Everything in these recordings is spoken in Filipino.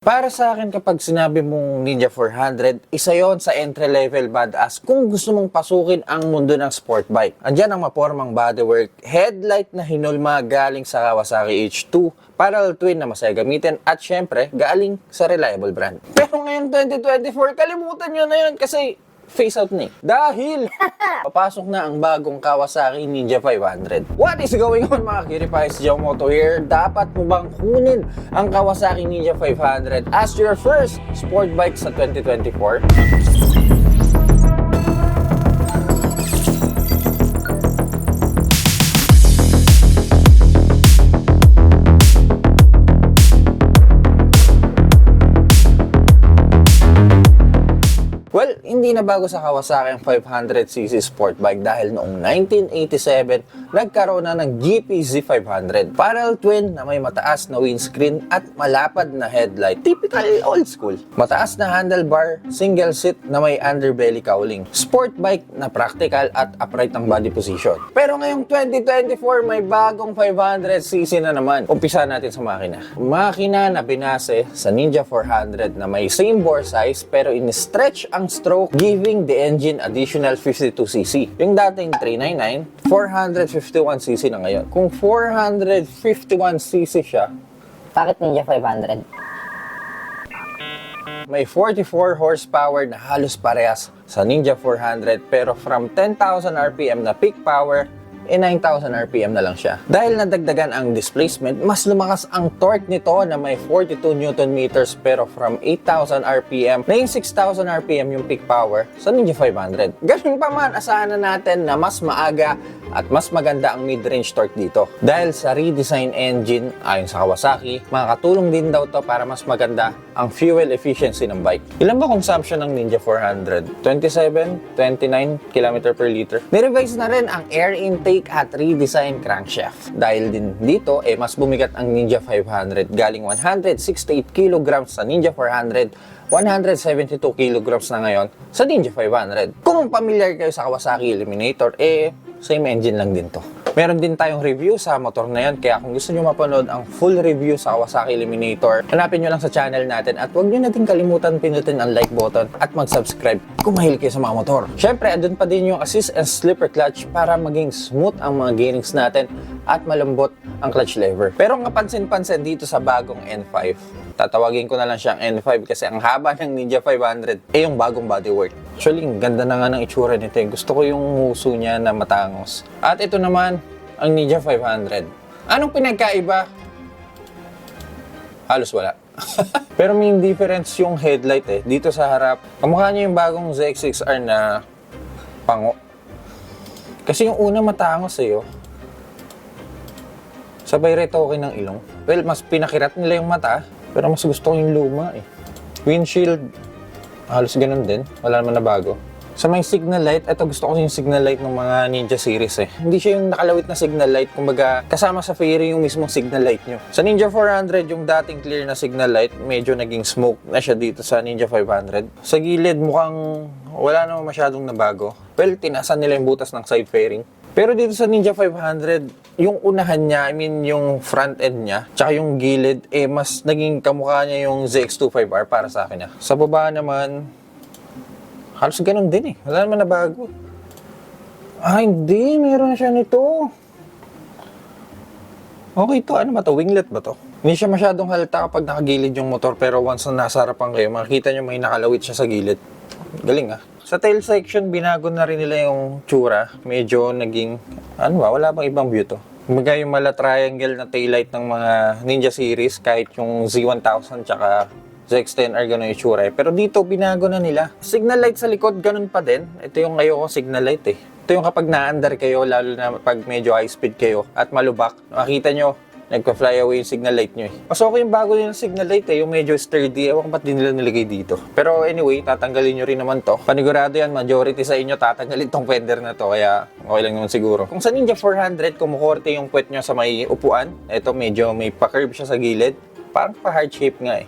Para sa akin, kapag sinabi mong Ninja 400, isa yon sa entry-level badass kung gusto mong pasukin ang mundo ng sport bike. Andyan ang mapormang bodywork, headlight na hinulma galing sa Kawasaki H2, parallel twin na masaya gamitin, at syempre, galing sa reliable brand. Pero ngayong 2024, kalimutan nyo na yun kasi face out na eh. Dahil papasok na ang bagong Kawasaki Ninja 500. What is going on mga Kiripais? Jomoto here. Dapat mo bang kunin ang Kawasaki Ninja 500 as your first sport bike sa 2024? Well, hindi na bago sa Kawasaki ang 500cc sport bike dahil noong 1987, nagkaroon na ng GP Z500. Parallel twin na may mataas na windscreen at malapad na headlight. Typical old school. Mataas na handlebar, single seat na may underbelly cowling. Sport bike na practical at upright ang body position. Pero ngayong 2024, may bagong 500cc na naman. Umpisa natin sa makina. Makina na binase sa Ninja 400 na may same bore size pero in-stretch ang stroke, giving the engine additional 52cc. Yung dating 399, 451cc na ngayon. Kung 451cc siya, Bakit Ninja 500? may 44 horsepower na halos parehas sa Ninja 400 pero from 10,000 RPM na peak power, 9,000 RPM na lang siya. Dahil nadagdagan ang displacement, mas lumakas ang torque nito na may 42 Newton meters pero from 8,000 RPM na yung 6,000 RPM yung peak power sa Ninja 500. Ganun pa man, asahan na natin na mas maaga at mas maganda ang mid-range torque dito. Dahil sa redesign engine, ayon sa Kawasaki, makakatulong din daw to para mas maganda ang fuel efficiency ng bike. Ilan ba consumption ng Ninja 400? 27, 29 km per liter. Nirevise na rin ang air intake at redesign crankshaft. Dahil din dito, mas bumigat ang Ninja 500. Galing 168 kg sa Ninja 400, 172 kg na ngayon sa Ninja 500. Kung familiar kayo sa Kawasaki Eliminator, same engine lang din to. Meron din tayong review sa motor na yan, kaya kung gusto nyo mapanood ang full review sa Kawasaki Eliminator, hanapin nyo lang sa channel natin at huwag nyo natin kalimutan pinutin ang like button at mag-subscribe kung mahilig kayo sa mga motor. Syempre, andun pa din yung assist and slipper clutch para maging smooth ang mga gearings natin at malambot ang clutch lever. Pero ang kapansin-pansin dito sa bagong N5, tatawagin ko na lang siyang N5 kasi ang haba ng Ninja 500 yung bagong bodywork. Actually, ganda na nga ng itsura nito. Gusto ko yung huso niya na matangos. At ito naman, ang Ninja 500. Anong pinagkaiba? Halos wala. Pero may difference yung headlight dito sa harap. Kamukha niya yung bagong ZX-6R na pango. Kasi yung una matangos sabay retoke ng ilong. Well, mas pinakirat nila yung mata. Pero mas gusto ko yung luma Windshield, halos ganun din. Wala naman na bago. Sa may signal light, ito gusto ko yung signal light ng mga Ninja series Hindi siya yung nakalawit na signal light, kumbaga kasama sa fairing yung mismong signal light nyo. Sa Ninja 400, yung dating clear na signal light, medyo naging smoke na siya dito sa Ninja 500. Sa gilid, mukhang wala naman masyadong nabago. Well, tinasan nila yung butas ng side fairing. Pero dito sa Ninja 500, yung unahan niya, yung front end niya, tsaka yung gilid, mas naging kamukha niya yung ZX25R para sa akin Sa baba naman, halos ganun din Wala naman na bago. Hindi. Meron siya nito. Okay to. Ano ba to? Winglet ba to? Hindi siya masyadong halata kapag nakagilid yung motor pero once na nasa harapan kayo, makikita nyo may nakalawit siya sa gilid. Galing Sa tail section, binago na rin nila yung tsura. Medyo naging, wala bang ibang view to? Kumbaga yung mala triangle na taillight ng mga Ninja series, kahit yung Z1000 tsaka ZX-10R ganun yung itsura Pero dito, binago na nila. Signal light sa likod, ganun pa din. Ito yung ayoko signal light Ito yung kapag na-under kayo, lalo na pag medyo high speed kayo at malubak, makita nyo, nagpa-fly away yung signal light nyo Mas okay yung bago yung signal light yung medyo sturdy. Ewan ko ba't din nila nilagay dito. Pero anyway, tatanggalin nyo rin naman to. Panigurado yan, majority sa inyo tatanggalin tong fender na to. Kaya okay lang naman siguro. Kung sa Ninja 400, kumukorte yung puwet nyo sa may upuan. Ito medyo may pa-curve siya sa gilid. Parang pa-heart shape nga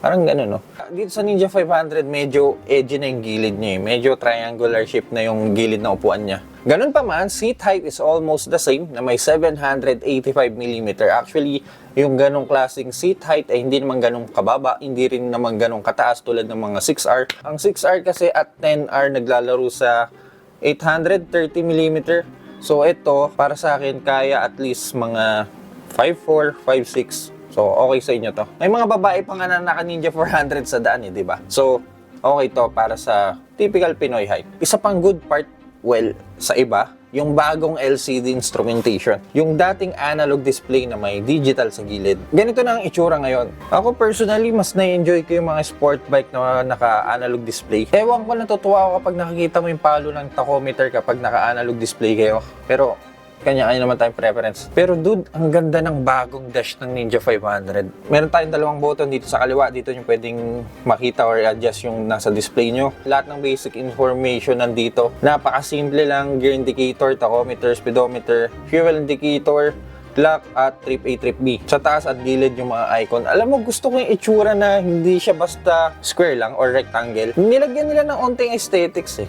Parang gano'n, no? Dito sa Ninja 500, medyo edgy na yung gilid niya, eh. Medyo triangular shape na yung gilid na upuan niya. Ganun pa man, seat height is almost the same na may 785mm. Actually, yung ganong klaseng seat height ay hindi naman ganong kababa, hindi rin naman ganong kataas tulad ng mga 6R. Ang 6R kasi at 10R naglalaro sa 830mm. So ito, para sa akin, kaya at least mga 5'4", 5'6". So, okay sa inyo to. May mga babae pa nga na naka Ninja 400 sa daan eh, di ba? So, okay to para sa typical Pinoy height. Isa pang good part, well, sa iba, yung bagong LCD instrumentation. Yung dating analog display na may digital sa gilid. Ganito na ang itsura ngayon. Ako personally, mas na-enjoy ko yung mga sport bike na naka-analog display. Ewan ko, natutuwa ako kapag nakikita mo yung palo ng tachometer kapag naka-analog display kayo. Pero, kanya-kanya naman tayong preference. Pero dude, ang ganda ng bagong dash ng Ninja 500. Meron tayong dalawang button dito sa kaliwa. Dito yung pwedeng makita or adjust yung nasa display nyo. Lahat ng basic information nandito. Napakasimple lang. Gear indicator, tachometer, speedometer, fuel indicator, clock at trip A, trip B. Sa taas at gilid yung mga icon. Alam mo, gusto ko yung itsura na hindi siya basta square lang or rectangle. Nilagyan nila ng onting aesthetics eh.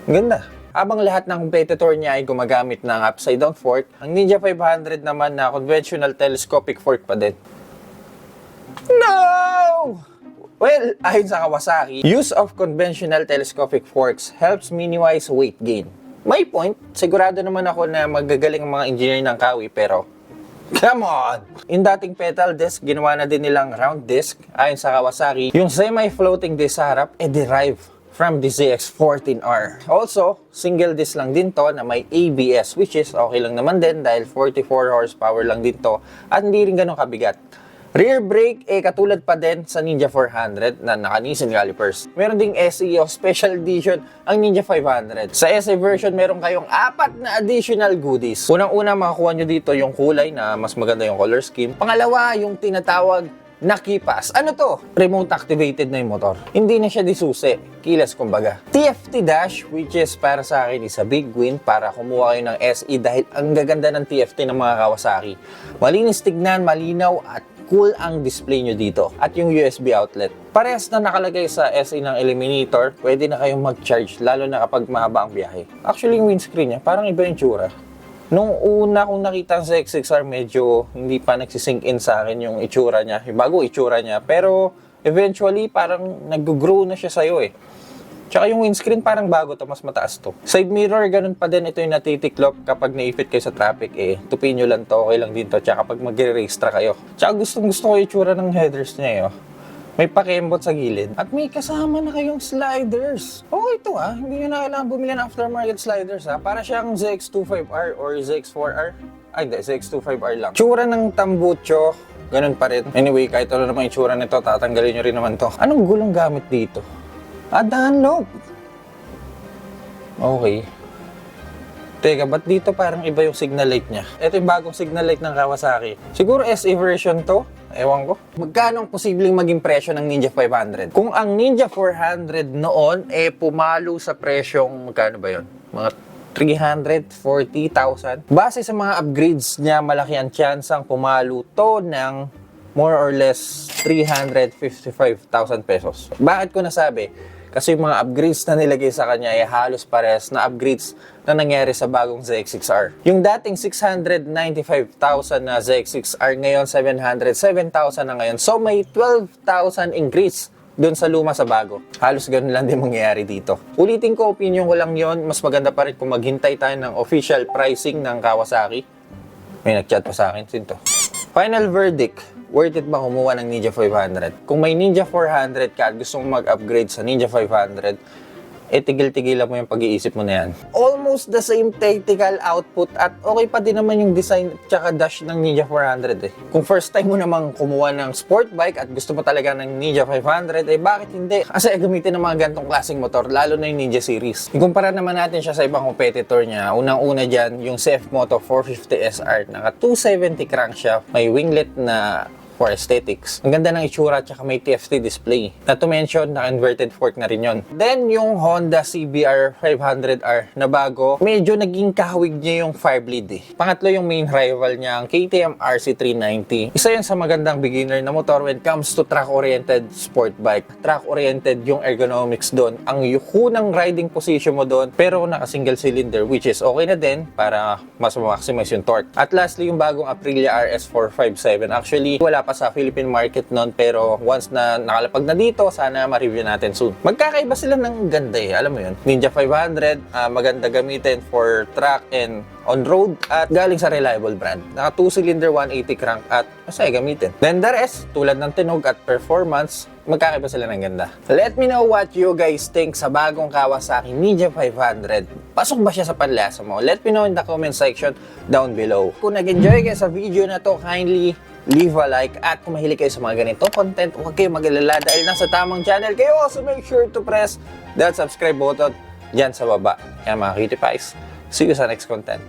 Ganda. Habang lahat ng competitor niya ay gumagamit ng upside-down fork, ang Ninja 500 naman na conventional telescopic fork pa din. No! Well, ayon sa Kawasaki, use of conventional telescopic forks helps minimize weight gain. May point, sigurado naman ako na magagaling ang mga engineer ng Kawi, pero come on! Yung dating pedal disc, ginawa na din nilang round disc. Ayon sa Kawasaki, yung semi-floating disc sa harap ay derived from the ZX-14R. Also, single disc lang din to na may ABS, which is okay lang naman din dahil 44 horsepower lang din to at hindi rin ganun kabigat. Rear brake, katulad pa din sa Ninja 400 na naka-Nissin calipers. Meron ding SE o Special Edition ang Ninja 500. Sa SE version, meron kayong 4 na additional goodies. Unang-una, makakuha nyo dito yung kulay na mas maganda yung color scheme. Pangalawa, yung tinatawag na KeyPass. Ano to? Remote activated na yung motor. Hindi na siya disusi. Kilas kumbaga. TFT dash, which is para sa akin is a big win para kumuha kayo ng SE dahil ang gaganda ng TFT ng mga Kawasaki. Malinis tignan, malinaw at cool ang display nyo dito. At yung USB outlet. Parehas na nakalagay sa SE ng Eliminator, pwede na kayong mag-charge lalo na kapag mahaba ang biyahe. Actually yung windscreen niya, parang iba yung tsura. Nung una kong nakita sa X6R, medyo hindi pa nagsisink in sa akin yung itsura niya, yung bago itsura niya. Pero eventually, parang nag-grow na siya sa'yo eh. Tsaka yung windscreen parang bago to, mas mataas to. Side mirror, ganun pa din. Ito yung natitiklop kapag naipit kayo sa traffic eh. Tupin nyo lang to, okay lang din to. Tsaka kapag mag-re-race kayo. Tsaka gusto ko yung itsura ng headers niya eh. Oh. May pakembot sa gilid. At may kasama na kayong sliders. Okay ito ah. Hindi nyo na kailangan bumili ng aftermarket sliders ha. Para siyang ZX25R or ZX4R. Ay, hindi. ZX25R lang. Tsura ng tambucho, ganun pa rin. Anyway, kahit ano naman yung tsura nito, tatanggalin nyo rin naman to. Anong gulong gamit dito? Dunlop. Okay. Teka, ba't dito parang iba yung signal light niya? Ito yung bagong signal light ng Kawasaki. Siguro SE version to? Ewan ko. Magkano ang posibleng maging presyo ng Ninja 500? Kung ang Ninja 400 noon, pumalo sa presyong, magkano ba yun? Mga 340,000. Base sa mga upgrades niya, malaki ang tsansang pumalo to ng more or less 355,000 pesos. Bakit ko nasabi? Kasi yung mga upgrades na nilagay sa kanya ay halos parehas na upgrades na nangyari sa bagong ZX6R. Yung dating 695,000 na ZX6R, ngayon 707,000 na ngayon. So may 12,000 increase dun sa luma sa bago. Halos ganun lang din mangyayari dito. Ulitin ko, opinion ko lang yon. Mas maganda pa rin kung maghintay tayo ng official pricing ng Kawasaki. May nag-chat pa sa akin. Sinto. Final verdict. Worth it ba kumuha ng Ninja 500? Kung may Ninja 400 ka at gusto mong mag-upgrade sa Ninja 500, tigil-tigilan mo yung pag-iisip mo na yan. Almost the same technical output at okay pa din naman yung design tsaka dash ng Ninja 400 eh. Kung first time mo namang kumuha ng sport bike at gusto mo talaga ng Ninja 500, bakit hindi? Kasi gamitin ng mga gantong klaseng motor, lalo na yung Ninja series. Ikumpara naman natin siya sa ibang competitor niya. Unang-una dyan, yung CF Moto 450 SR, naka 270 crankshaft, may winglet na for aesthetics. Ang ganda ng itsura at saka may TFT display. Not to mention, naka-inverted fork na rin yon. Then, yung Honda CBR 500R na bago, medyo naging kahawig niya yung Firebleed eh. Pangatlo yung main rival niya, ang KTM RC390. Isa yun sa magandang beginner na motor when it comes to track-oriented sport bike. Track-oriented yung ergonomics doon. Ang yukunang riding position mo doon, pero naka-single cylinder, which is okay na din para mas ma-maximize yung torque. At lastly, yung bagong Aprilia RS457. Actually, wala pa sa Philippine market noon, pero once na nakalapag na dito, sana ma-review natin soon. Magkakaiba sila ng ganda eh, alam mo yun. Ninja 500, maganda gamitin for track and on-road at galing sa reliable brand. Naka 2-cylinder 180 crank at masaya gamitin. Then the rest, tulad ng tunog at performance, magkakaiba sila ng ganda. Let me know what you guys think sa bagong Kawasaki Ninja 500. Pasok ba siya sa panlasa mo? Let me know in the comment section down below. Kung nag-enjoy kayo sa video na to, kindly leave a like at kung mahilig kayo sa mga ganito content, huwag kayo mag-alala dahil nasa tamang channel kayo. Also make sure to press that subscribe button dyan sa baba. Kaya mga cutie pies, see you sa next content.